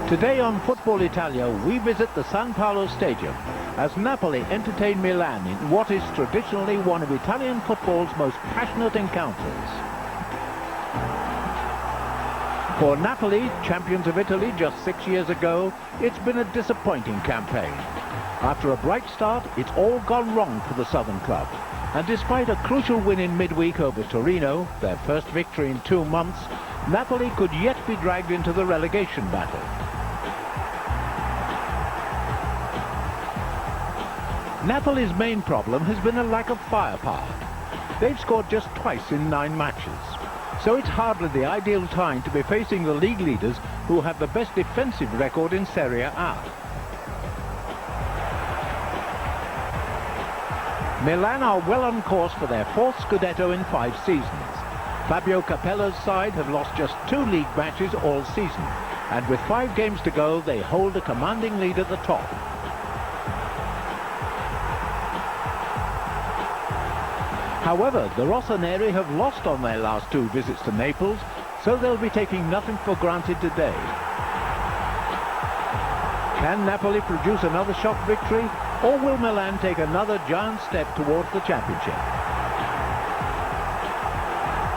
Today on Football Italia, we visit the San Paolo Stadium as Napoli entertain Milan in what is traditionally one of Italian football's most passionate encounters. For Napoli, champions of Italy just 6 years ago, it's been a disappointing campaign. After a bright start, it's all gone wrong for the southern club. And despite a crucial win in midweek over Torino, their first victory in 2 months, Napoli could yet be dragged into the relegation battle. Napoli's main problem has been a lack of firepower. They've scored just twice in 9 matches. So it's hardly the ideal time to be facing the league leaders who have the best defensive record in Serie A. Milan are well on course for their 4th Scudetto in 5 seasons. Fabio Capella's side have lost just 2 league matches all season, and with 5 games to go, they hold a commanding lead at the top. However, the Rossoneri have lost on their last 2 visits to Naples, so they'll be taking nothing for granted today. Can Napoli produce another shock victory, or will Milan take another giant step towards the championship?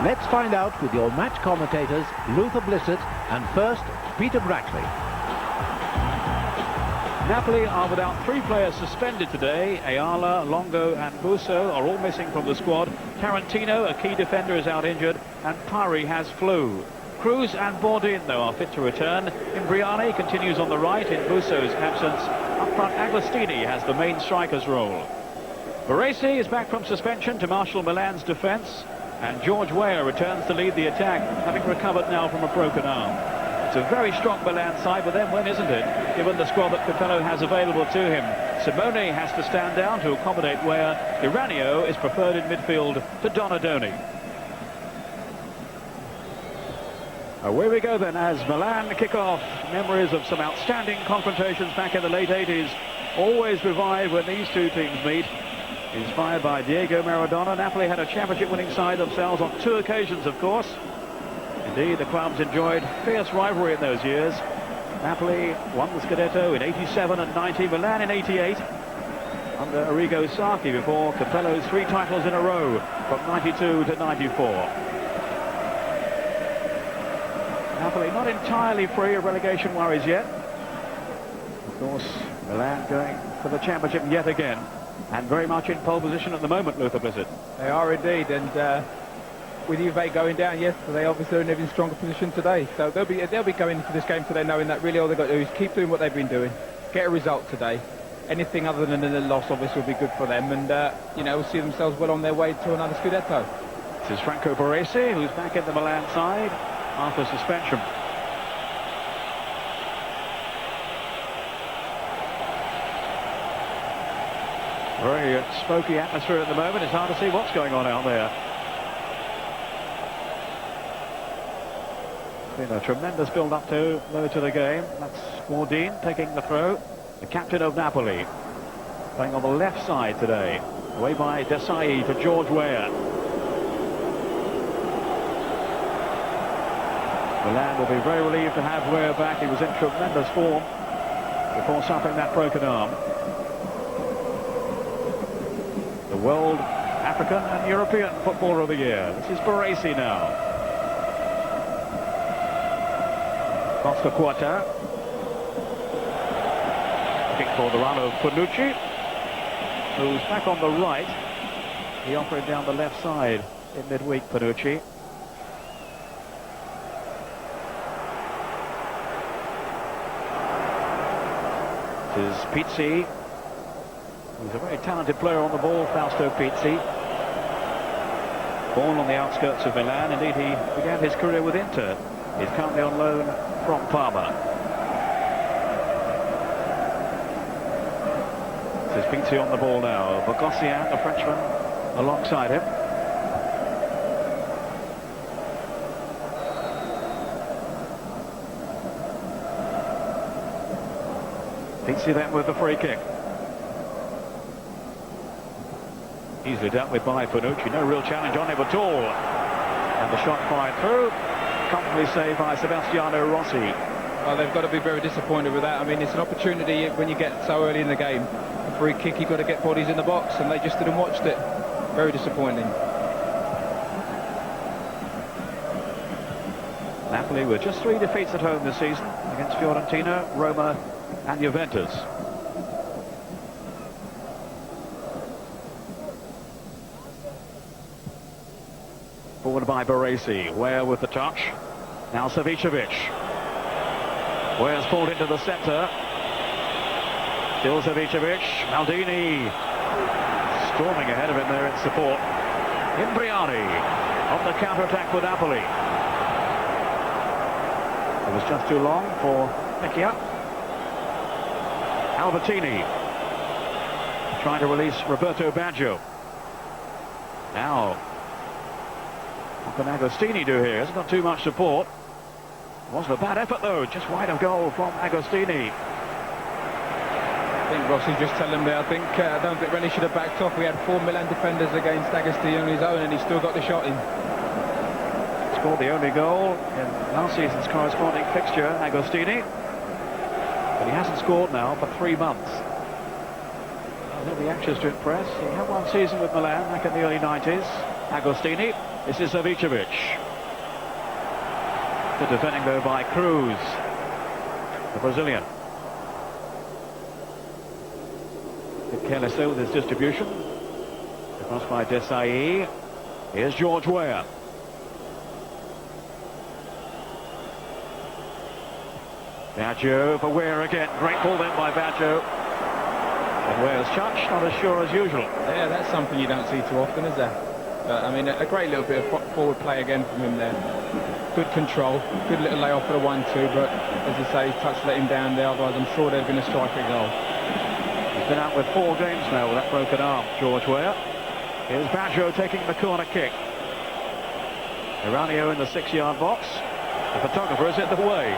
Let's find out with your match commentators, Luther Blissett, and first, Peter Brackley. Napoli are without 3 players suspended today. Ayala, Longo and Busso are all missing from the squad. Tarantino, a key defender, is out injured, and Pari has flu. Cruz and Bourdin, though, are fit to return. Imbriani continues on the right in Busso's absence. Up front, Agostini has the main striker's role. Baresi is back from suspension to marshal Milan's defence, and George Weah returns to lead the attack, having recovered now from a broken arm. It's a very strong Milan side, but then when isn't it, given the squad that Capello has available to him? Simone has to stand down to accommodate Weah. Iranio is preferred in midfield to Donadoni. Away we go then as Milan kick off. Memories of some outstanding confrontations back in the late 80s always revive when these 2 teams meet. Inspired by Diego Maradona, Napoli had a championship-winning side themselves on 2 occasions, of course. Indeed, the clubs enjoyed fierce rivalry in those years. Napoli won the Scudetto in 87 and 90, Milan in 88, under Arrigo Sacchi before Capello's 3 titles in a row from 92 to 94. Napoli not entirely free of relegation worries yet. Of course, Milan going for the championship yet again, and very much in pole position at the moment, Luther Blissett. They are indeed, and with Juve going down yesterday, obviously they're in an even stronger position today. So they'll be going into this game today knowing that really all they've got to do is keep doing what they've been doing, get a result today. Anything other than a loss obviously will be good for them, and you know, will see themselves well on their way to another Scudetto. This is Franco Baresi, who's back in the Milan side after suspension. Very smoky atmosphere at the moment. It's hard to see what's going on out there. Been a tremendous build-up to the game. That's Bourdin taking the throw. The captain of Napoli playing on the left side today. Away by Desai to George Weah. Milan will be very relieved to have Weah back. He was in tremendous form before suffering that broken arm. The World, African and European Footballer of the Year. This is Baresi now. Costa Quarta. Looking for the run of Panucci, who's back on the right. He operated down the left side in midweek, Panucci. This is Pizzi. He's a very talented player on the ball, Fausto Pizzi. Born on the outskirts of Milan. Indeed, he began his career with Inter. He's currently on loan from Parma. This is Pizzi on the ball now. Bogossian, the Frenchman, alongside him. Pizzi then with the free kick. Easily dealt with by Panucci. No real challenge on him at all. And the shot fired through. Comfortably saved by Sebastiano Rossi. Well, they've got to be very disappointed with that. I mean, it's an opportunity when you get so early in the game. A free kick, you've got to get bodies in the box, and they just didn't watch it. Very disappointing. Napoli with just 3 defeats at home this season against Fiorentina, Roma and Juventus. Forward by Baresi. Weah with the touch. Now Savicevic. Weah's pulled into the centre. Still Savicevic. Maldini storming ahead of him there in support. Imbriani on the counter-attack for Napoli. It was just too long for Vecchia. Albertini trying to release Roberto Baggio. Now, what can Agostini do here? It's not too much support. It wasn't a bad effort though, just wide of goal from Agostini. I think Rossi just telling me, I don't think Rennie should have backed off. We had 4 Milan defenders against Agostini on his own, and he still got the shot in. Scored the only goal in last season's corresponding fixture, Agostini. But he hasn't scored now for 3 months. He'll be anxious to impress. He had one season with Milan back in the early 90s. Agostini. This is Savicevic. The defending though by Cruz, the Brazilian. Bit careless though with his distribution. Across by Desai. Here's George Weah. Baggio for Weah again. Great ball then by Baggio. And Weah's touch, not as sure as usual. Yeah, that's something you don't see too often, is there? But, I mean, a great little bit of forward play again from him there. Good control, good little layoff for the 1-2, but as you say, his touch let him down there, otherwise I'm sure they're going to strike a goal. He's been out with 4 games now with that broken arm, George Weah. Here's Baggio taking the corner kick. Eranio in the 6-yard box. The photographer is in the way.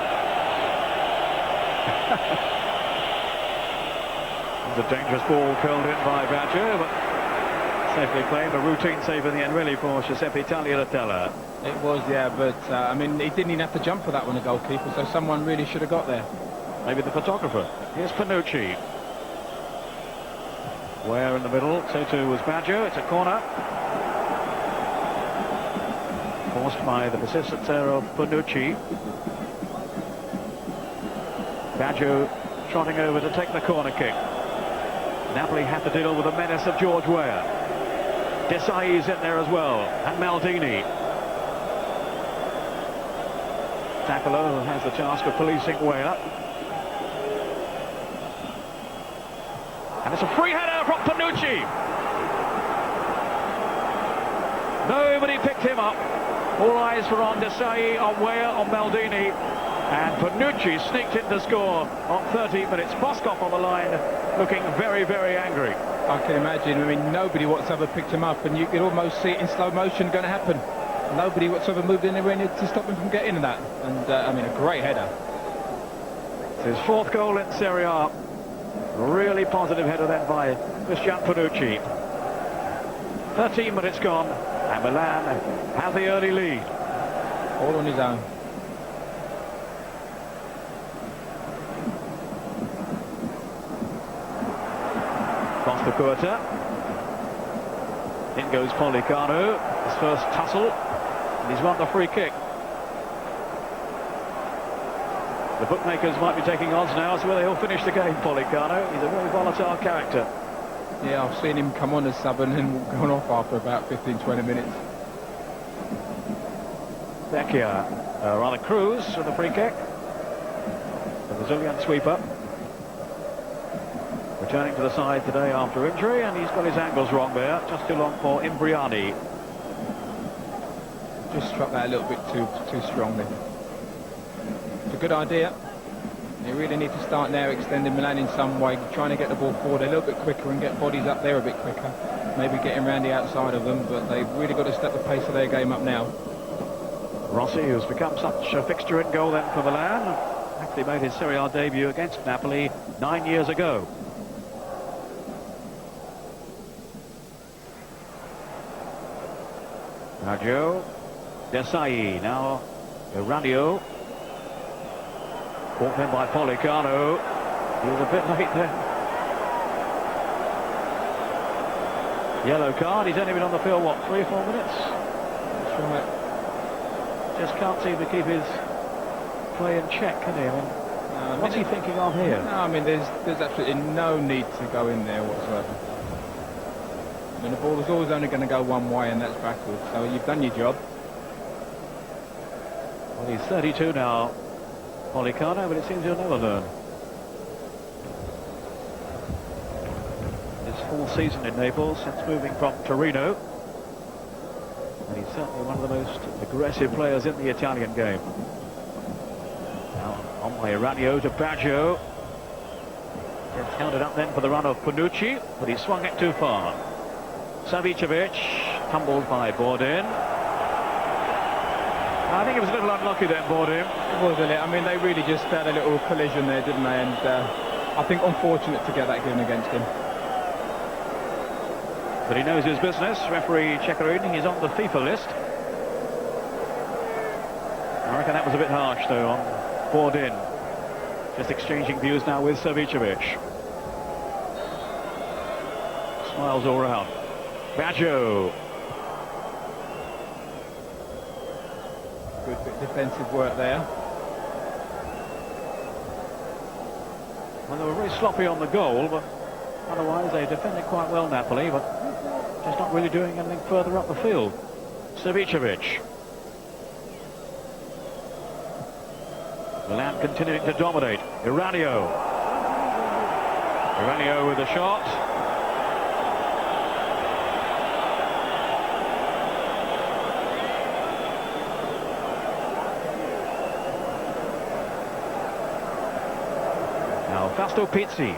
It's a dangerous ball curled in by Baggio, but safely claimed. A routine save in the end really for Giuseppe Tagliatella. It was, yeah, but I mean, he didn't even have to jump for that one, the goalkeeper, so someone really should have got there. Maybe the photographer. Here's Panucci. Weah in the middle, so too was Baggio. It's a corner. Forced by the persistence there of Panucci. Baggio trotting over to take the corner kick. Napoli have to deal with the menace of George Weah. Desai's in there as well, and Maldini. Takalo has the task of policing Weah. And it's a free header from Panucci. Nobody picked him up. All eyes were on Desai, on Weah, on Maldini. And Panucci sneaked in to score on 13 minutes. Boskop on the line, looking very, very angry. I can imagine. I mean, nobody whatsoever picked him up, and you could almost see it in slow motion going to happen. Nobody whatsoever moved anywhere near to stop him from getting that. And, I mean, a great header. It's his 4th goal in Serie A. Really positive header then by Christian Panucci. 13 minutes gone, and Milan have the early lead. All on his own. Costa Curta. In goes Pollicano. His first tussle. And he's won the free kick. The bookmakers might be taking odds now as to whether he'll finish the game, Pollicano. He's a very volatile character. Yeah, I've seen him come on as sub and then gone off after about 15-20 minutes. Vecchia, rather Cruz for the free kick. The Brazilian sweeper. Returning to the side today after injury, and he's got his angles wrong there. Just too long for Imbriani. Just struck that a little bit too strongly. It's a good idea. They really need to start now extending Milan in some way, trying to get the ball forward a little bit quicker and get bodies up there a bit quicker. Maybe getting around the outside of them, but they've really got to step the pace of their game up now. Rossi, who's become such a fixture in goal then for Milan, actually made his Serie A debut against Napoli 9 years ago. Baggio, Desai, now Eranio. Caught in by Pollicano. He was a bit late there. Yellow card. He's only been on the field, what, 3 or 4 minutes? That's right. Just can't seem to keep his play in check, can he? I mean, what's he thinking of here? No, I mean, there's absolutely no need to go in there whatsoever. I mean, the ball is always only going to go one way, and that's backwards. So you've done your job. Well, he's 32 now, Pollicano, but it seems he'll never learn. His full season in Naples since moving from Torino. And he's certainly one of the most aggressive players in the Italian game. Now on by Ranio to Baggio. Gets counted up then for the run of Panucci, but he swung it too far. Savicevic, tumbled by Bourdin. I think it was a little unlucky then, Bourdin. It was, I mean, they really just had a little collision there, didn't they? And I think unfortunate to get that given against him. But he knows his business. Referee Ceccherini is on the FIFA list. I reckon that was a bit harsh, though, on Bourdin. Just exchanging views now with Savicevic. Smiles all round. Baggio. Good bit of defensive work there. Well, they were very sloppy on the goal, but otherwise they defended quite well, Napoli, but just not really doing anything further up the field. Savicevic. Milan continuing to dominate. Iranio. Iranio with a shot. Now Fausto Pizzi.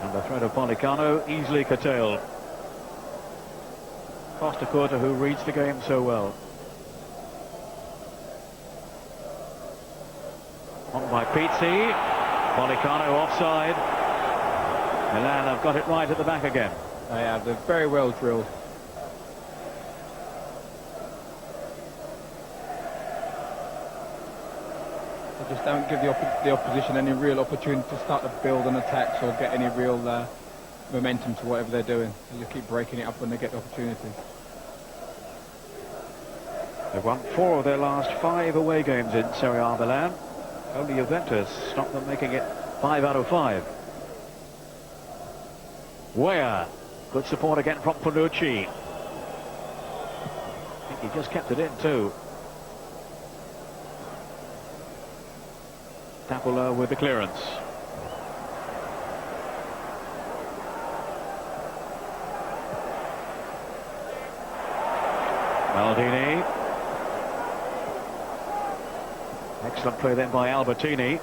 And the threat of Pollicano easily curtailed. Costacurta, who reads the game so well. On by Pizzi. Pollicano offside. Milan have got it right at the back again. They have. They're very well drilled. They just don't give the opposition any real opportunity to start to build on attacks or get any real momentum to whatever they're doing. They just keep breaking it up when they get the opportunity. They've won 4 of their last 5 away games in Serie A Milan. Only Juventus stopped them, making it 5 out of 5. Weah. Good support again from Panucci. I think he just kept it in too. Tapula with the clearance. Maldini. Excellent play then by Albertini.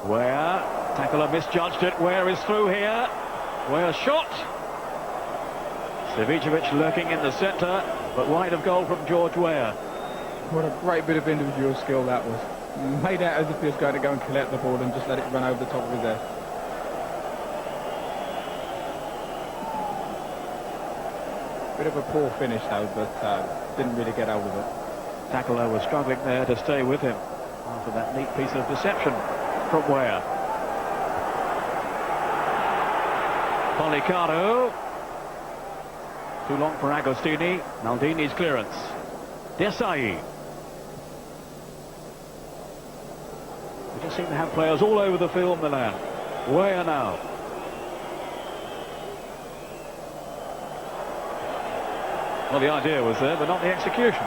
Weah. Tackler misjudged it. Weah is through here. Weah shot. Savicevic lurking in the centre, but wide of goal from George Weah. What a great bit of individual skill that was. Made out as if he was going to go and collect the ball and just let it run over the top of his head. Bit of a poor finish though, but didn't really get out of it. Tackler was struggling there to stay with him after that neat piece of deception from Weah. Pollicano. Too long for Agostini. Maldini's clearance. Desai. We just seem to have players all over the field, Milan. Weah now. Well, the idea was there, but not the execution.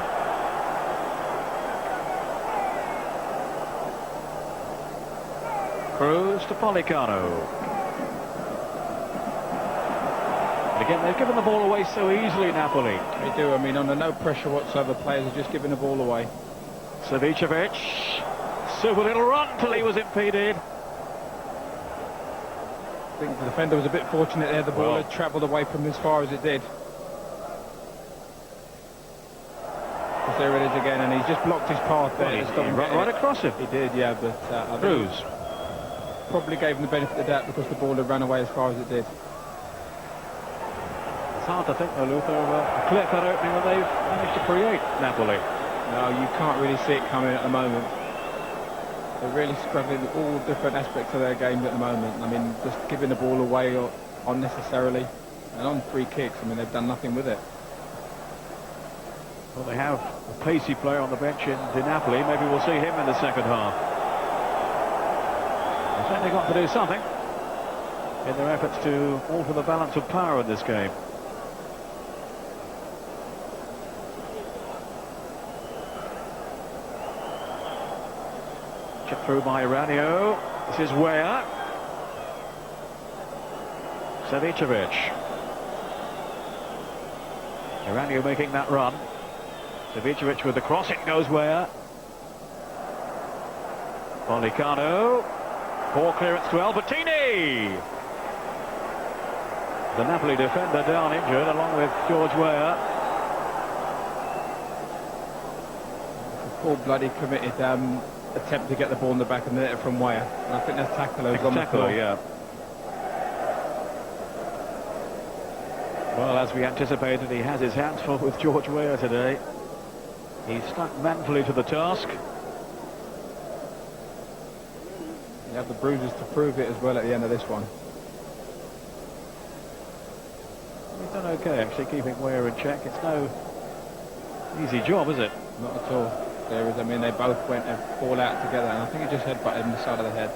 Cruz to Pollicano. And again, they've given the ball away so easily, Napoli. They do. I mean, under no pressure whatsoever, players are just giving the ball away. Savicevic. Super little run till he was impeded. I think the defender was a bit fortunate there. The ball had travelled away from him as far as it did. But there it is again, and he's just blocked his path there. He ran right across him. He did, yeah, but Cruz. Probably gave him the benefit of the doubt because the ball had run away as far as it did. hard to think, though, Luther, of a clear-cut opening that they've managed to create, Napoli. No, you can't really see it coming at the moment. They're really struggling with all different aspects of their game at the moment. I mean, just giving the ball away unnecessarily. And on free kicks, I mean, they've done nothing with it. Well, they have a pacey player on the bench in Di Napoli. Maybe we'll see him in the second half. They've certainly got to do something in their efforts to alter the balance of power in this game. Chipped through by Iranio. This is Weah. Savicevic. Iranio making that run. Savicevic with the cross. It goes Weah. Pollicano. Poor clearance to Albertini. The Napoli defender down injured along with George Weah. Full bloody committed attempt to get the ball in the back of the net from Weah. And I think that's Takalo's on the floor. Yeah. Well, as we anticipated, he has his hands full with George Weah today. He stuck manfully to the task. You have the bruises to prove it as well at the end of this one. He's done okay, actually, keeping Weah in check. It's no easy job, is it? Not at all. I mean, they both went all out together, and I think he just headbutted him in the side of the head.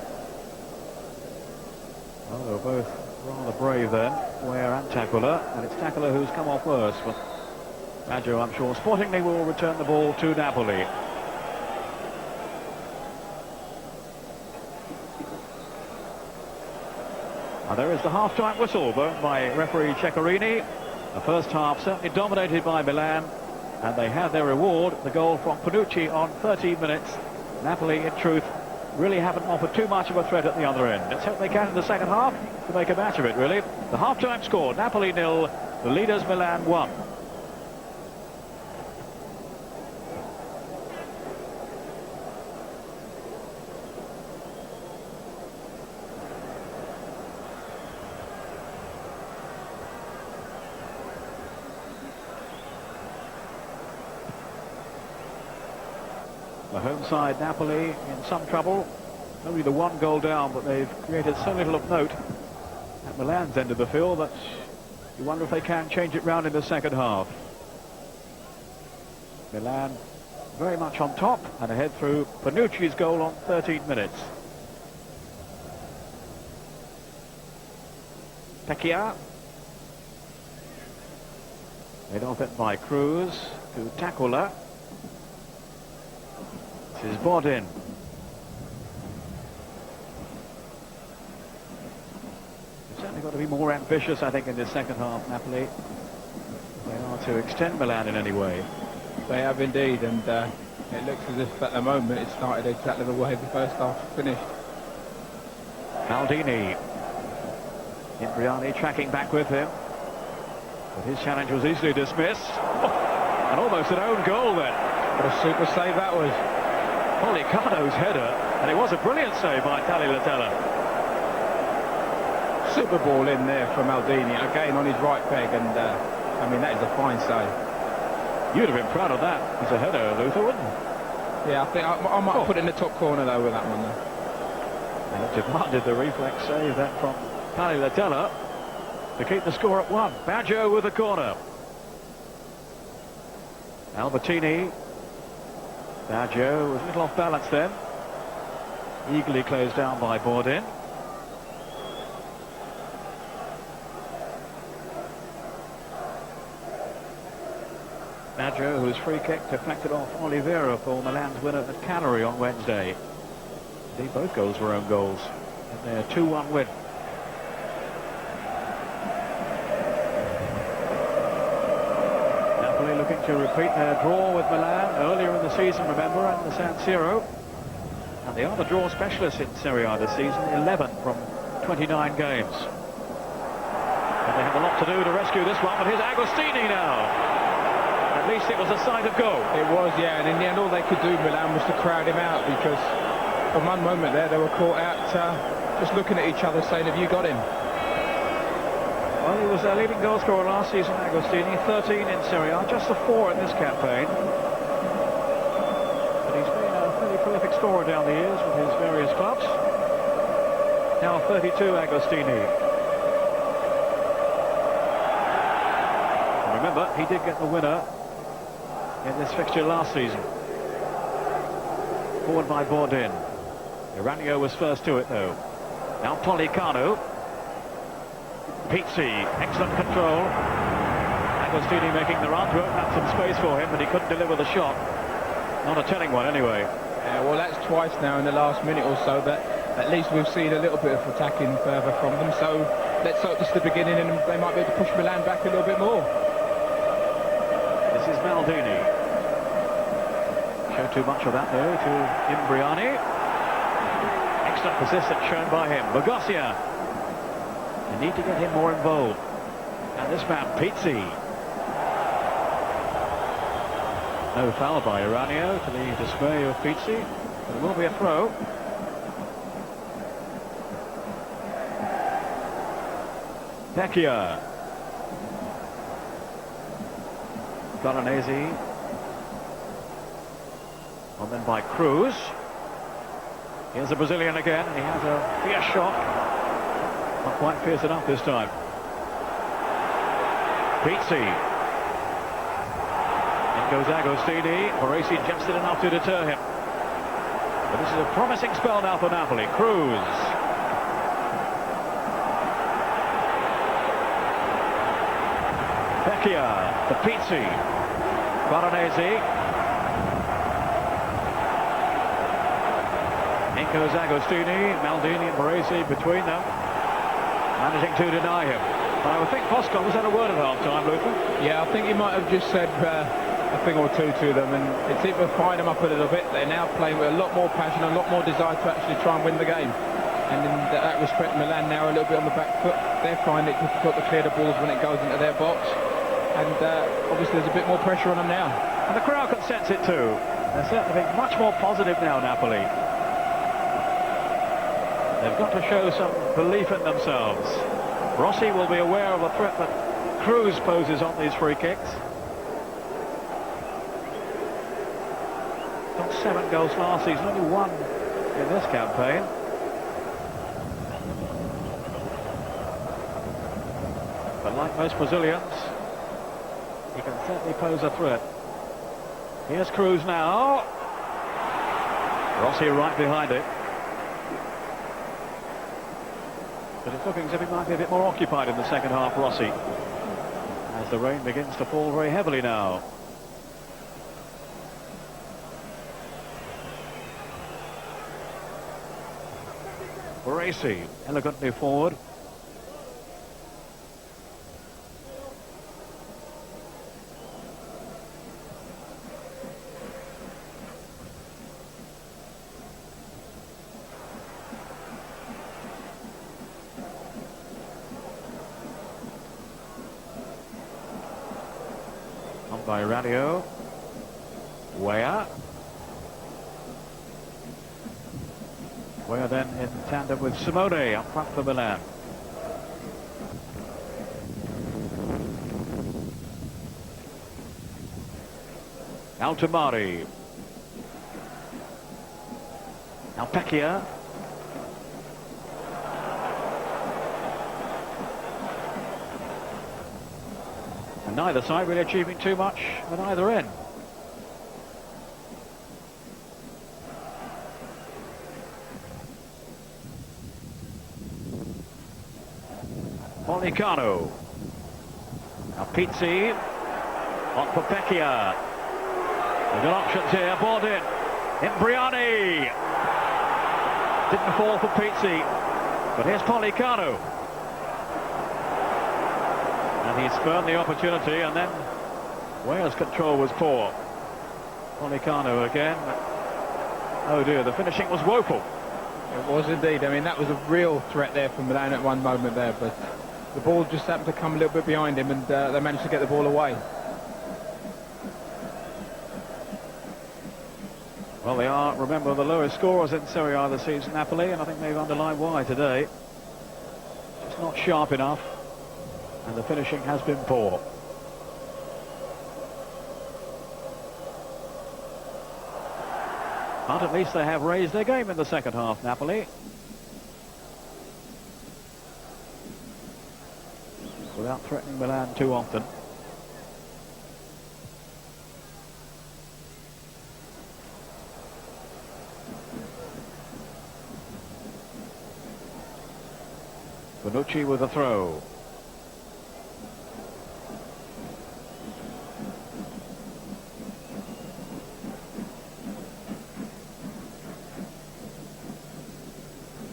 Well, they were both rather brave then, Weah and Takula, and it's Takula who's come off worse. But Baggio, I'm sure, sportingly will return the ball to Napoli. Now there is the half-time whistle blown by referee Ceccarini. The first half certainly dominated by Milan, and they had their reward, the goal from Panucci on 13 minutes. Napoli, in truth, really haven't offered too much of a threat at the other end. Let's hope they can in the second half to make a match of it, really. The half-time score, Napoli 0, the leaders Milan 1. The home side, Napoli, in some trouble. Only the one goal down, but they've created so little of note at Milan's end of the field that you wonder if they can change it round in the second half. Milan very much on top and ahead through Panucci's goal on 13 minutes. Pecchia. Made off it by Cruz to Takula. This is Bodin. They've certainly got to be more ambitious, I think, in this second half, Napoli. They are to extend Milan in any way. They have indeed, and it looks as if at the moment it started exactly the way the first half finished. Maldini. Imbriani tracking back with him. But his challenge was easily dismissed. And almost an own goal then. What a super save that was. Pollicano's header, and it was a brilliant save by Tagliatella. Super ball in there from Maldini, again on his right peg, and I mean, that is a fine save. You'd have been proud of that as a header, Luther, wouldn't you? Yeah, I think I might put it in the top corner though with that one though. And it demanded the reflex save then from Tagliatella to keep the score at 1. Baggio with the corner. Albertini. Baggio was a little off balance then. Eagerly closed down by Bodin. Baggio, whose free kick deflected off Oliveira for Milan's winner at Cagliari on Wednesday. Indeed, both goals were own goals in their 2-1 win. Looking to repeat their draw with Milan earlier in the season, remember, at the San Siro. And they are the draw specialists in Serie A this season, 11 from 29 games. And they have a lot to do to rescue this one, but here's Agostini now. At least it was a sight of goal. It was, yeah, and in the end all they could do, Milan, was to crowd him out, because from one moment there they were caught out just looking at each other saying, have you got him? Well, he was their leading goal scorer last season, Agostini, 13 in Serie A, just a 4 in this campaign. But he's been a fairly prolific scorer down the years with his various clubs. Now 32, Agostini. And remember, he did get the winner in this fixture last season. Forward by Bourdin. Iranio was first to it, though. Now Pollicano. Pizzi, excellent control. Agostini making the run to open up some space for him, but he couldn't deliver the shot. Not a telling one, anyway. Well, that's twice now in the last minute or so that at least we've seen a little bit of attacking further from them. So let's hope this is the beginning and they might be able to push Milan back a little bit more. This is Maldini. Show too much of that, though, to Imbriani. Excellent persistence shown by him. Bogossia. They need to get him more involved. And this man, Pizzi. No foul by Iranio to the dismay of Pizzi. But it will be a throw. Pecchia. Galanese. And then by Cruz. Here's a Brazilian again, and he has a fierce shot. Not quite fierce enough this time. Pizzi. In goes Agostini. Baresi just did enough to deter him. But this is a promising spell now for Napoli. Cruz. Pecchia to Pizzi. Baronesi. In goes Agostini. Maldini and Baresi between them. Managing to deny him. But I would think Poscom was at a word at half-time, Luther. Yeah, I think he might have just said a thing or two to them, and it seemed to fire them up a little bit. They're now playing with a lot more passion, a lot more desire to actually try and win the game. And in that respect, Milan now a little bit on the back foot. They're finding it difficult to clear the balls when it goes into their box. And obviously there's a bit more pressure on them now. And the crowd can sense it too. They're certainly being much more positive now, Napoli. They've got to show some belief in themselves. Rossi will be aware of the threat that Cruz poses on these free kicks. Got 7 goals last season, only 1 in this campaign. But like most Brazilians, he can certainly pose a threat. Here's Cruz now. Rossi right behind it. But it's looking as if he might be a bit more occupied in the second half, Rossi. As the rain begins to fall very heavily now. Baresi elegantly forward. By Radio. Weah then in tandem with Simone up front for Milan. Altomari. Now Pecchia. And neither side really achieving too much at either end. Pollicano. Now Pizzi. On for Pecchia. We've got options here. Bourdin. Imbriani. Didn't fall for Pizzi. But here's Pollicano. And he spurned the opportunity, and then Wales' control was poor. Pollicano again. Oh dear, the finishing was woeful. It was indeed. I mean, that was a real threat there from Milan at one moment there, but the ball just happened to come a little bit behind him, and they managed to get the ball away. Well, they are, remember, the lowest scorers in Serie A this season, Napoli, and I think they've underlined why today. Just not sharp enough. and the finishing has been poor. But at least they have raised their game in the second half, Napoli. Without threatening Milan too often. Bonucci with a throw.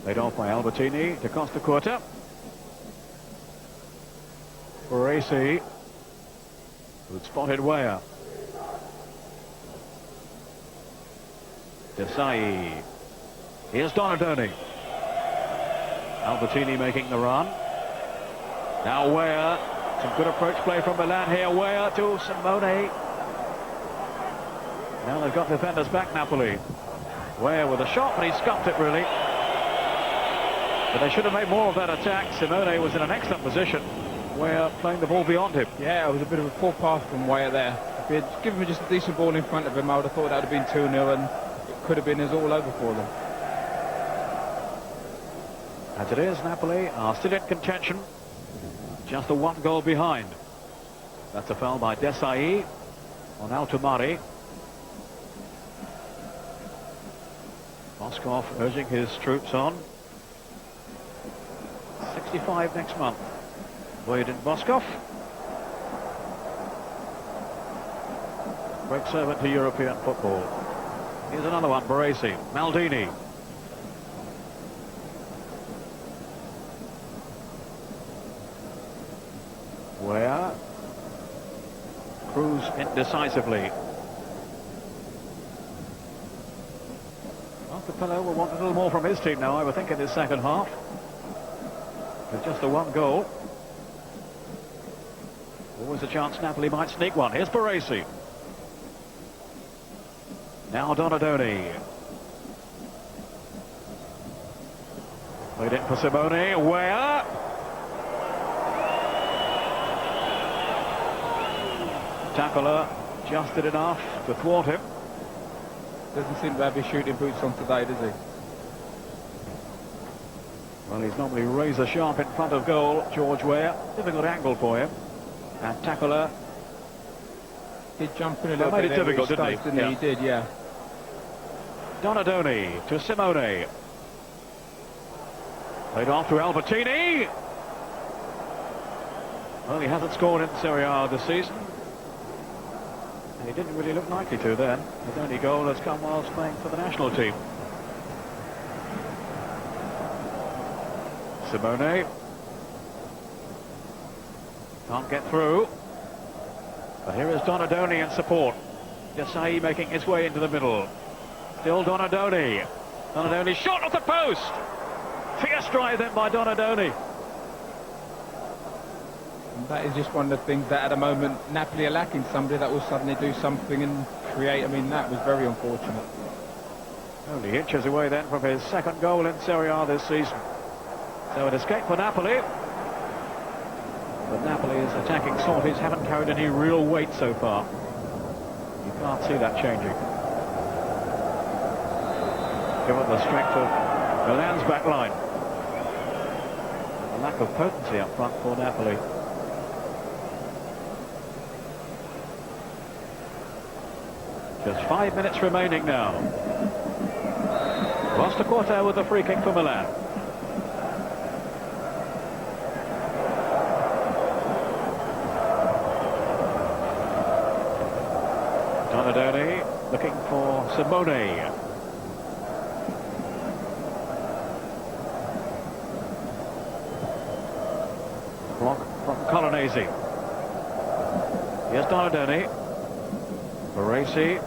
Laid off by Albertini to Costa Curta. Baresi, who'd spotted Weah. Desai. Here's Donadoni. Albertini making the run. Now Weah. Some good approach play from Milan here. Weah to Simone. Now they've got defenders back, Napoli. Weah with a shot, but he scuffed it really. But they should have made more of that attack. Simone was in an excellent position. Weah playing the ball beyond him. Yeah, it was a bit of a poor pass from Weah there. If he had given him just a decent ball in front of him, I would have thought that would have been 2-0 and it could have been as all over for them. As it is, Napoli are still in contention. Just a one goal behind. That's a foul by Desai on Altomari. Moskov urging his troops on. 65 next month. Voyadin Moskov. Great servant to European football. Here's another one, Baresi. Maldini. Weah. Cruz indecisively. Well, Capello will want a little more from his team now, I would think, in his second half. With just the one goal. Always a chance Napoli might sneak one. Here's Baresi. Now Donadoni. Played in for Simone. Weah. Tackler just did enough to thwart him. Doesn't seem to have his shooting boots on today, does he? Well, he's normally razor sharp in front of goal, George Weah. Difficult angle for him. And tackler did jump in a little made bit. It difficult, didn't he? Didn't he? He did, yeah. Donadoni to Simone. Played off to Albertini. Well, he hasn't scored in Serie A this season. And he didn't really look likely to then. His only goal has come whilst playing for the national team. Simone. Can't get through. But here is Donadoni in support. Desai making his way into the middle. Still Donadoni. Donadoni shot off the post. Fierce drive then by Donadoni. And that is just one of the things that at the moment Napoli are lacking, somebody that will suddenly do something and create. I mean, that was very unfortunate. Only inches away then from his second goal in Serie A this season. So an escape for Napoli. But Napoli's attacking sorties haven't carried any real weight so far. You can't see that changing. Given the strength of Milan's back line. And the lack of potency up front for Napoli. Just 5 minutes remaining now. Costa Curta with a free kick for Milan. Donadoni looking for Simone. Block from Colonnesi. Here's Donadoni. Baresi.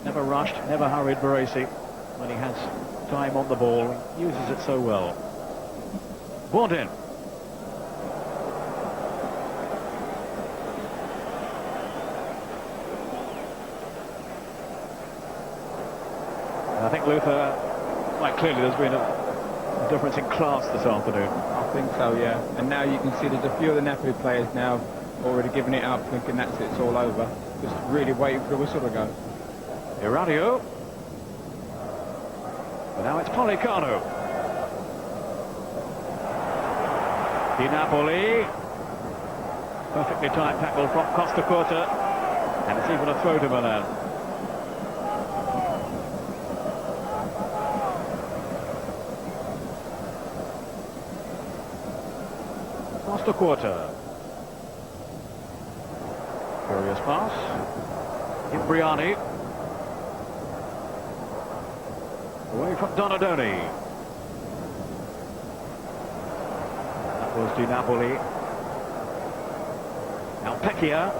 Never rushed, never hurried Baresi when he has time on the ball. He uses it so well. Bourdin. I think Luther, quite clearly there's been a difference in class this afternoon. I think so, yeah. And now you can see there's a few of the Napoli players now already giving it up, thinking that's it, it's all over. Just really waiting for the whistle to go. Iradio. But now it's Pollicano. Di Napoli. Perfectly timed tackle from Costacurta. And it's even a throw to Milan. Costacurta. Curious pass. Imbriani. Away from Donadoni. That was Di Napoli. Now Pecchia.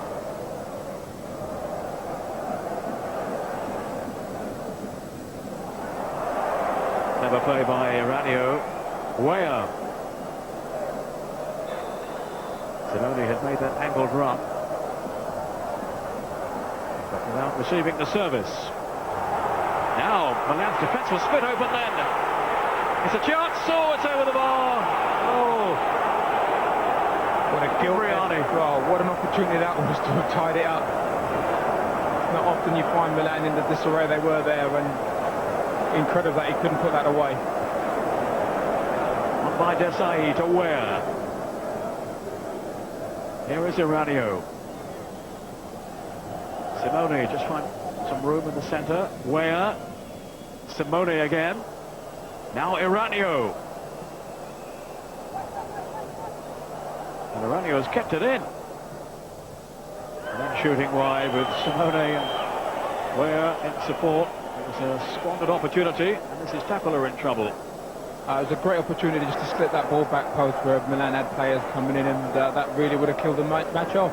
Never play by Iradio. Weah. Zanoni had made that angled run, but without receiving the service. Now Milan's defence was split open then. It's a chance. Oh, it's over the bar. Oh. What a gilt. Well, what an opportunity that was to have tied it up. Not often you find Milan in the disarray they were there, and incredible that he couldn't put that away. On by Desai to Weah. Here is Iradio. Simone just find some room in the centre. Weah. Simone again. Now Iradio. And Iradio has kept it in. And then shooting wide with Simone and Weah in support. It was a squandered opportunity, and this is Tacola in trouble. It was a great opportunity just to split that ball back post where Milan had players coming in, and that really would have killed the match off.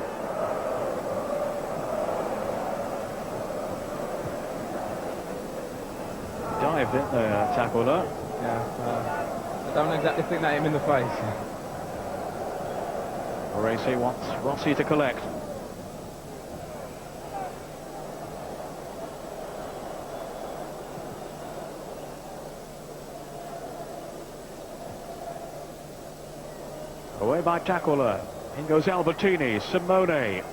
Dived in there, Tacola. Yeah, I don't exactly think that hit him in the face. Baresi wants Rossi to collect. Away by Tacola. In goes Albertini. Simone.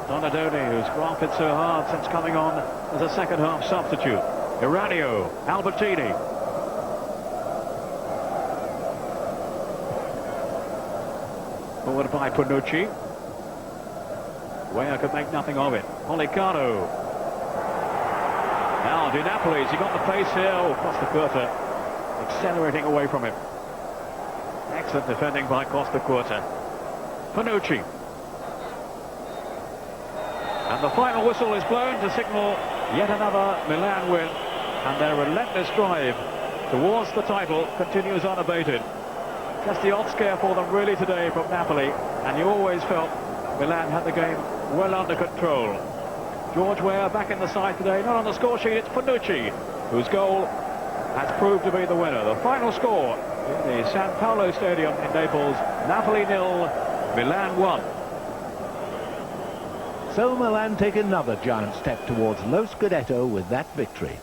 Donadoni, who's grafted so hard since coming on as a second half substitute. Iradio. Albertini. Forward by Panucci. Weah could make nothing of it. Pollicano. Now Di Napoli's, he got the pace here. Oh, Costacurta accelerating away from him. Excellent defending by Costacurta. Panucci. And the final whistle is blown to signal yet another Milan win. And their relentless drive towards the title continues unabated. Just the odd scare for them really today from Napoli. And you always felt Milan had the game well under control. George Weah back in the side today, not on the score sheet, it's Panucci, whose goal has proved to be the winner. The final score in the San Paolo Stadium in Naples, Napoli 0, Milan 1. So Milan take another giant step towards Lo Scudetto with that victory.